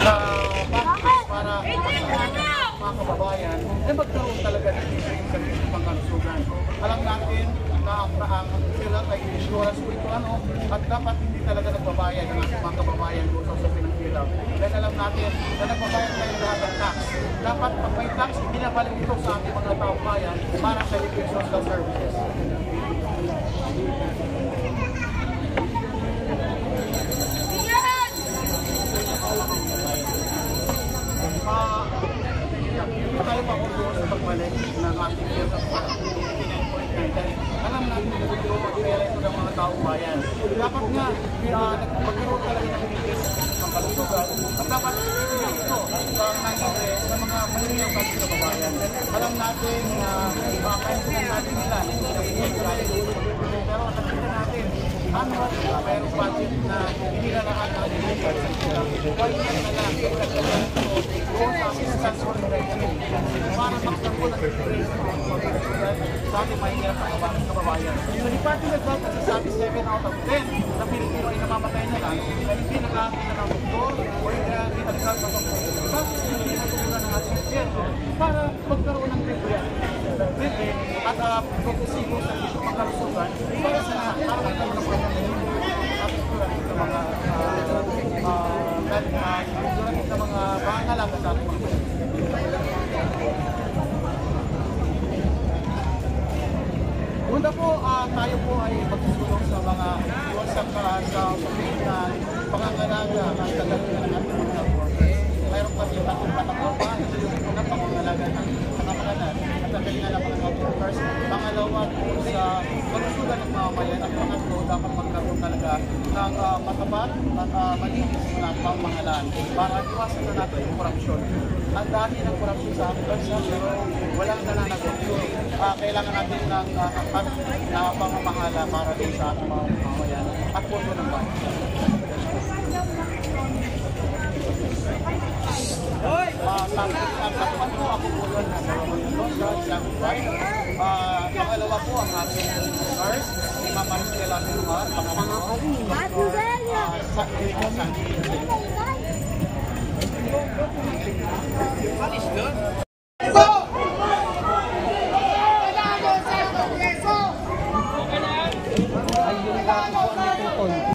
para mga kababayan ay magkaroon talaga ng isang sarili pangkalusugan. Alam natin na ang sila ay insurance po ito at dapat hindi talaga nagbabayad ang ating mga kababayan kung sa pinagkilap. Dahil alam natin na nagbabayad tayo lahat ng tax. Dapat pag may tax, binabalik ito sa ating mga taong bayan para sa liquid social services. Tayo pa ko doon sa pagbalik ng ating piyasa sa 89.9. Alam natin na ito ang pera ito ng mga taong bayan. Dapat nga, magkaroon talaga ng liquid ng kalusugan. At dapat ito sa mga maniliang pati sa kababayan. Alam natin na kahit natin nila, pero nakita natin, mayroong budget na hindi na lahat na nililipat sa sila. Why na lang doon sa assistance organization para magkaroon ng sa ating mahihirap na kababayan. So, Department of Health nagsasabi 7 out of 10 na Pilipino ay namamatay na lang na hindi nakakita ng doktor o hindi nagsasabi ng doktor. Bakit hindi natulungan ng ating gobyerno para magkaroon ng treatment at pagkusigo sa pagkalusugan para sa lahat, para magkaroon ng pagkalusugan at tulad ng mga pangangalaga sa ating mga. Una po, tayo po ay magsusulong sa mga iwasak sa pangangalaga ng kagamitan ng ating mga workers. Mayroon kasi tatong katakopa, yung pangangalaga ng kapakanan at kagalingan ng mga workers. Pangalawa po sa pagsusulan ng mga mayan at pangatlo, dapat magkaroon talaga ng matapat at malinis na pamahalaan para iwasan na natin yung korupsyon. Ang dami ng korupsyon sa ating bansa, pero walang nananagot. Kailangan natin ng tapat na pamamahala para din sa ating mga mamayan at pondo ng bayan. Ang katuan po ako po yun sa isang bayan. Pangalawa po ang ating nurse, si Mama Maricela Miluhar, pangalawa sa